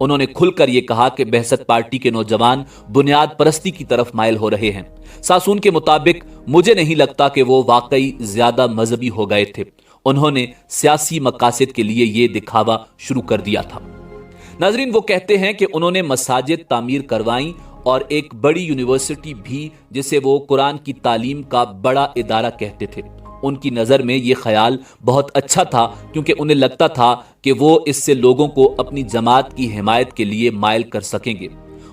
انہوں نے کھل کر یہ کہا کہ بحثت پارٹی کے نوجوان بنیاد پرستی کی طرف مائل ہو رہے ہیں۔ ساسون کے مطابق مجھے نہیں لگتا کہ وہ واقعی زیادہ مذہبی ہو گئے تھے، انہوں نے سیاسی مقاصد کے لیے یہ دکھاوا شروع کر دیا تھا۔ ناظرین، وہ کہتے ہیں کہ انہوں نے مساجد تعمیر کروائیں اور ایک بڑی یونیورسٹی بھی، جسے وہ قرآن کی تعلیم کا بڑا ادارہ کہتے تھے۔ ان کی نظر میں یہ خیال بہت اچھا تھا، کیونکہ انہیں لگتا تھا کہ وہ اس سے لوگوں کو اپنی جماعت کی حمایت کے لیے مائل کر سکیں گے۔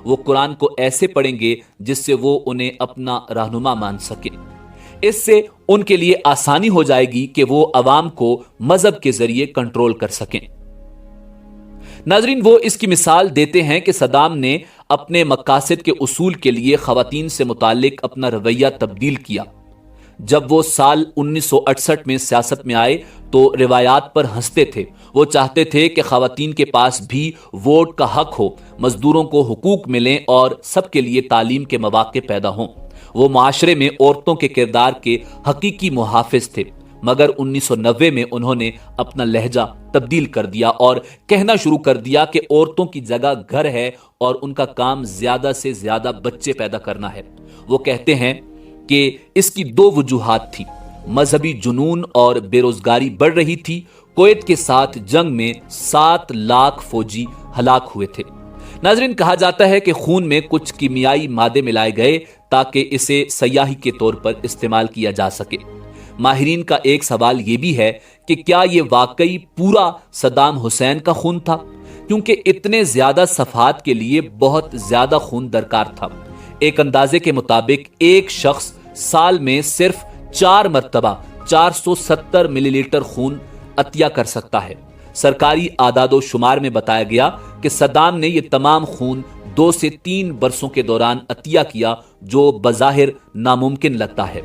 وہ قرآن کو ایسے پڑھیں گے جس سے وہ انہیں اپنا رہنما مان سکیں۔ اس سے ان کے لیے آسانی ہو جائے گی کہ وہ عوام کو مذہب کے ذریعے کنٹرول کر سکیں۔ ناظرین، وہ اس کی مثال دیتے ہیں کہ صدام نے اپنے مقاصد کے اصول کے لیے خواتین سے متعلق اپنا رویہ تبدیل کیا۔ جب وہ سال 1968 میں سیاست میں آئے تو روایات پر ہنستے تھے۔ وہ چاہتے تھے کہ خواتین کے پاس بھی ووٹ کا حق ہو، مزدوروں کو حقوق ملیں اور سب کے لیے تعلیم کے مواقع پیدا ہوں۔ وہ معاشرے میں عورتوں کے کردار کے حقیقی محافظ تھے، مگر 1990 میں انہوں نے اپنا لہجہ تبدیل کر دیا اور کہنا شروع کر دیا کہ عورتوں کی جگہ گھر ہے اور ان کا کام زیادہ سے زیادہ بچے پیدا کرنا ہے۔ وہ کہتے ہیں کہ اس کی دو وجوہات تھی، مذہبی جنون اور بے روزگاری بڑھ رہی تھی۔ کویت کے ساتھ جنگ میں 7 لاکھ فوجی ہلاک ہوئے تھے۔ ناظرین، کہا جاتا ہے کہ خون میں کچھ کیمیائی مادے ملائے گئے تاکہ اسے سیاحی کے طور پر استعمال کیا جا سکے۔ ماہرین کا ایک سوال یہ بھی ہے کہ کیا یہ واقعی پورا صدام حسین کا خون تھا، کیونکہ اتنے زیادہ صفحات کے لیے بہت زیادہ خون درکار تھا۔ ایک اندازے کے مطابق ایک شخص سال میں صرف 4 مرتبہ 470 ملی لیٹر خون عطیہ کر سکتا ہے۔ سرکاری اعداد و شمار میں بتایا گیا کہ صدام نے یہ تمام خون 2 سے 3 برسوں کے دوران عطیہ کیا، جو بظاہر ناممکن لگتا ہے۔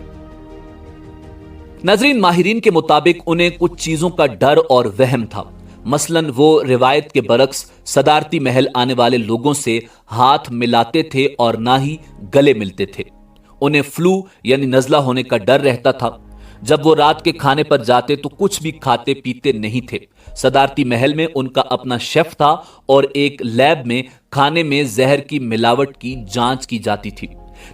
ناظرین، ماہرین کے مطابق انہیں کچھ چیزوں کا ڈر اور وہم تھا۔ مثلاً وہ روایت کے برعکس صدارتی محل آنے والے لوگوں سے ہاتھ ملاتے تھے اور نہ ہی گلے ملتے تھے۔ انہیں فلو یعنی نزلہ ہونے کا ڈر رہتا تھا۔ جب وہ رات کے کھانے پر جاتے تو کچھ بھی کھاتے پیتے نہیں تھے۔ صدارتی محل میں ان کا اپنا شیف تھا اور ایک لیب میں کھانے میں زہر کی ملاوٹ کی جانچ کی جاتی تھی۔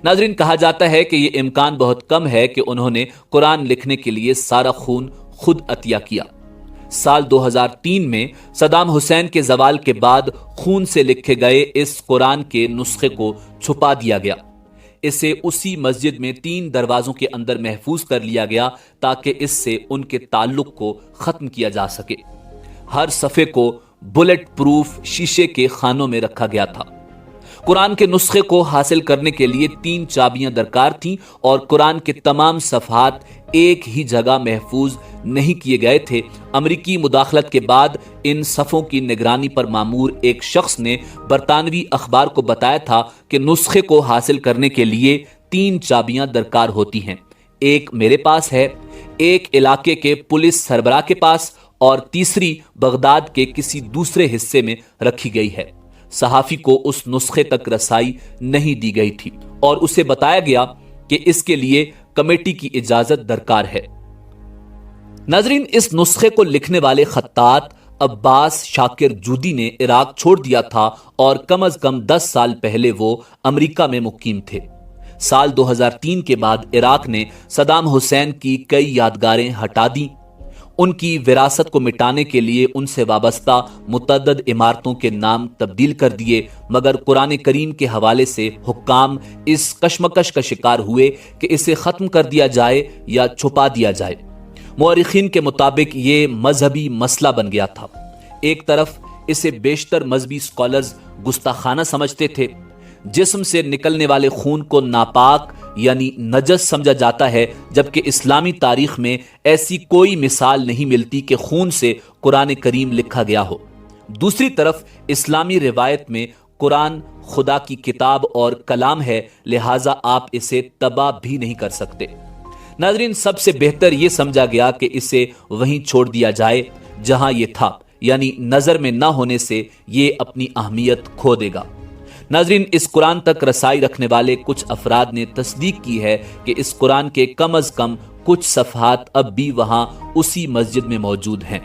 ناظرین، کہا جاتا ہے کہ یہ امکان بہت کم ہے کہ انہوں نے قرآن لکھنے کے لیے سارا خون خود عطیہ کیا۔ سال 2003 میں صدام حسین کے زوال کے بعد خون سے لکھے گئے اس قرآن کے نسخے کو چھپا دیا گیا۔ اسے اسی مسجد میں 3 دروازوں کے اندر محفوظ کر لیا گیا تاکہ اس سے ان کے تعلق کو ختم کیا جا سکے۔ ہر صفحے کو بلٹ پروف شیشے کے خانوں میں رکھا گیا تھا۔ قرآن کے نسخے کو حاصل کرنے کے لیے 3 چابیاں درکار تھیں اور قرآن کے تمام صفحات ایک ہی جگہ محفوظ نہیں کیے گئے تھے۔ امریکی مداخلت کے بعد ان صفوں کی نگرانی پر مامور ایک شخص نے برطانوی اخبار کو بتایا تھا کہ نسخے کو حاصل کرنے کے لیے 3 چابیاں درکار ہوتی ہیں، ایک میرے پاس ہے، ایک علاقے کے پولیس سربراہ کے پاس اور تیسری بغداد کے کسی دوسرے حصے میں رکھی گئی ہے۔ صحافی کو اس نسخے تک رسائی نہیں دی گئی تھی اور اسے بتایا گیا کہ اس کے لیے کمیٹی کی اجازت درکار ہے۔ ناظرین، اس نسخے کو لکھنے والے خطاط عباس شاکر جودی نے عراق چھوڑ دیا تھا اور کم از کم 10 سال پہلے وہ امریکہ میں مقیم تھے۔ سال 2003 کے بعد عراق نے صدام حسین کی کئی یادگاریں ہٹا دیں۔ ان کی وراثت کو مٹانے کے لیے ان سے وابستہ متعدد عمارتوں کے نام تبدیل کر دیے، مگر قرآن کریم کے حوالے سے حکام اس کشمکش کا شکار ہوئے کہ اسے ختم کر دیا جائے یا چھپا دیا جائے۔ مورخین کے مطابق یہ مذہبی مسئلہ بن گیا تھا۔ ایک طرف اسے بیشتر مذہبی اسکالرز گستاخانہ سمجھتے تھے۔ جسم سے نکلنے والے خون کو ناپاک یعنی نجس سمجھا جاتا ہے، جبکہ اسلامی تاریخ میں ایسی کوئی مثال نہیں ملتی کہ خون سے قرآن کریم لکھا گیا ہو۔ دوسری طرف اسلامی روایت میں قرآن خدا کی کتاب اور کلام ہے، لہٰذا آپ اسے تباہ بھی نہیں کر سکتے۔ ناظرین، سب سے بہتر یہ سمجھا گیا کہ اسے وہیں چھوڑ دیا جائے جہاں یہ تھا، یعنی نظر میں نہ ہونے سے یہ اپنی اہمیت کھو دے گا۔ ناظرین، اس قرآن تک رسائی رکھنے والے کچھ افراد نے تصدیق کی ہے کہ اس قرآن کے کم از کم کچھ صفحات اب بھی وہاں اسی مسجد میں موجود ہیں۔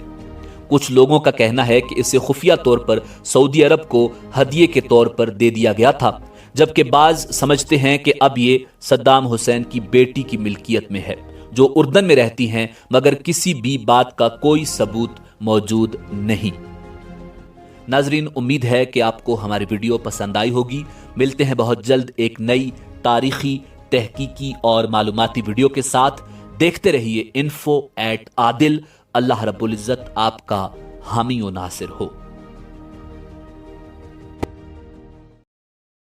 کچھ لوگوں کا کہنا ہے کہ اسے خفیہ طور پر سعودی عرب کو ہدیے کے طور پر دے دیا گیا تھا، جبکہ بعض سمجھتے ہیں کہ اب یہ صدام حسین کی بیٹی کی ملکیت میں ہے جو اردن میں رہتی ہیں، مگر کسی بھی بات کا کوئی ثبوت موجود نہیں۔ ناظرین، امید ہے کہ آپ کو ہماری ویڈیو پسند آئی ہوگی۔ ملتے ہیں بہت جلد ایک نئی تاریخی، تحقیقی اور معلوماتی ویڈیو کے ساتھ۔ دیکھتے رہیے info@adil۔ اللہ رب العزت آپ کا حامی و ناصر ہو۔